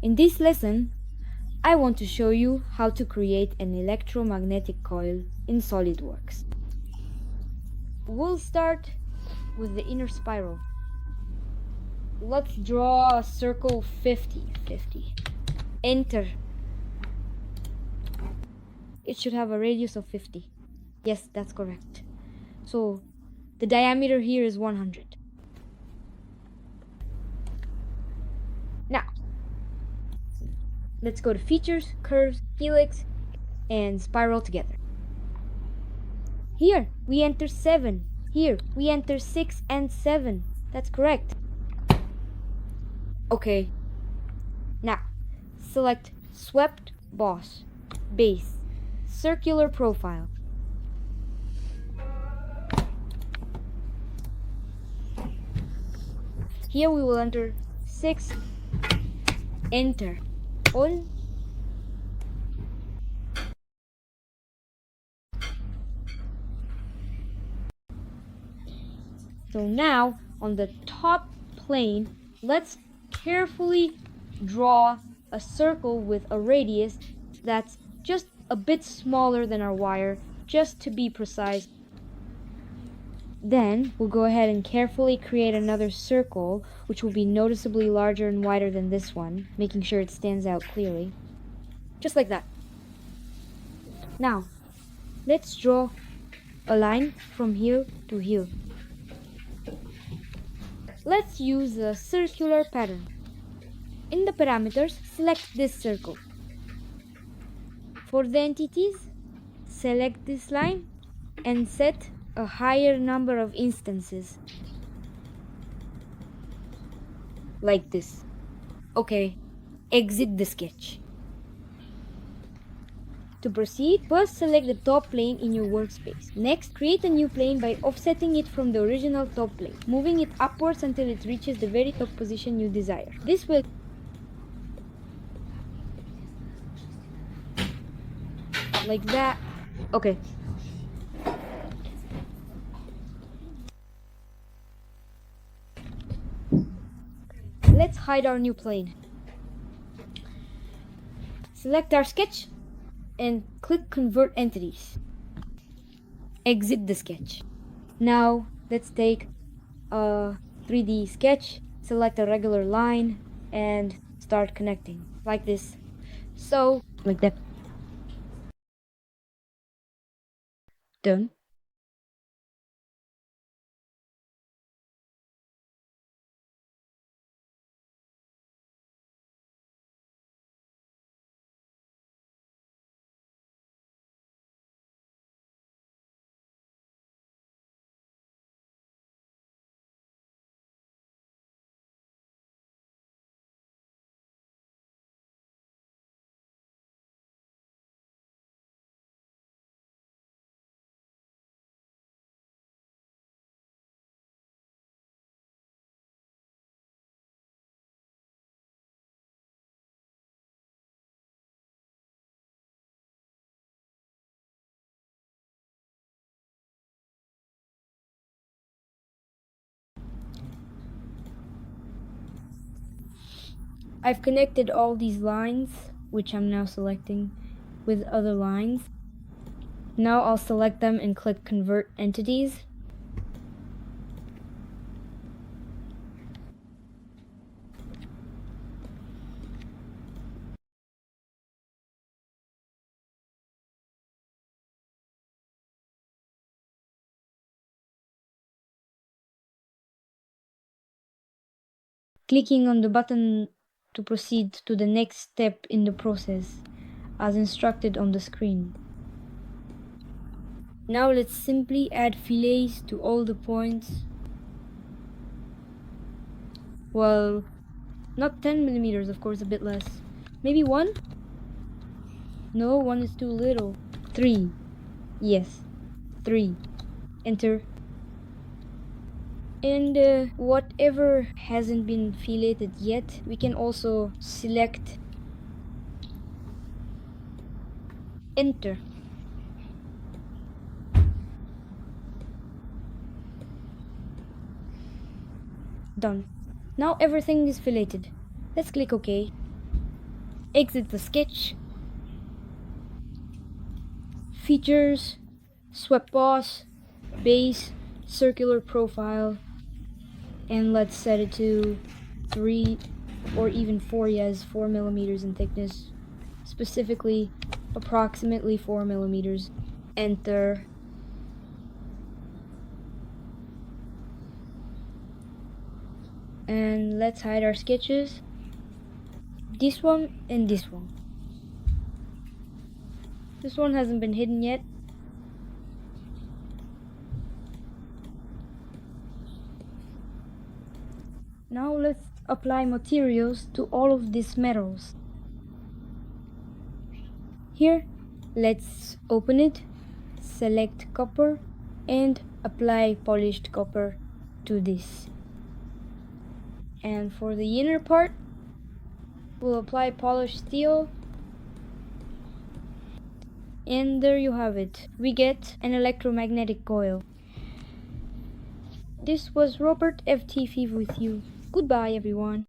In this lesson, I want to show you how to create an electromagnetic coil in SolidWorks. We'll start with the inner spiral. Let's draw a circle 50. Enter. It should have a radius of 50. Yes, that's correct. So the diameter here is 100. Now, let's go to features, curves, helix, and spiral together. Here, we enter 7. Here, we enter 6 and 7. That's correct. Okay. Now, select swept boss, base, circular profile. Here we will enter 6. Enter. On. So now, on the top plane, let's carefully draw a circle with a radius that's just a bit smaller than our wire, just to be precise. Then we'll go ahead and carefully create another circle, which will be noticeably larger and wider than this one, making sure it stands out clearly. Just like that. Now, let's draw a line from here to here. Let's use a circular pattern. In the parameters, select this circle. For the entities, select this line and set a higher number of instances. Like this. Okay, exit the sketch. To proceed, first select the top plane in your workspace. Next, create a new plane by offsetting it from the original top plane, moving it upwards until it reaches the very top position you desire. This will like that. Okay. Let's hide our new plane. Select our sketch and click Convert Entities. Exit the sketch. Now let's take a 3D sketch, select a regular line, and start connecting like this. So, like that. Done. I've connected all these lines, which I'm now selecting, with other lines. Now I'll select them and click Convert Entities. Clicking on the button to proceed to the next step in the process, as instructed on the screen. Now let's simply add fillets to all the points. Well, not 10 millimeters, of course, a bit less. Maybe 1? No, 1 is too little. 3. Yes, 3. Enter. And whatever hasn't been filleted yet, we can also select. Enter. Done. Now everything is filleted. Let's click OK. Exit the sketch. Features, swept boss, base, circular profile, and let's set it to 3 or even 4, yes, 4 millimeters in thickness, specifically approximately 4 millimeters. Enter. And let's hide our sketches, this one and this one. This one hasn't been hidden yet. Now let's apply materials to all of these metals. Here, let's open it, select copper, and apply polished copper to this. And for the inner part, we'll apply polished steel. And there you have it. We get an electromagnetic coil. This was Robert FT with you. Goodbye, everyone.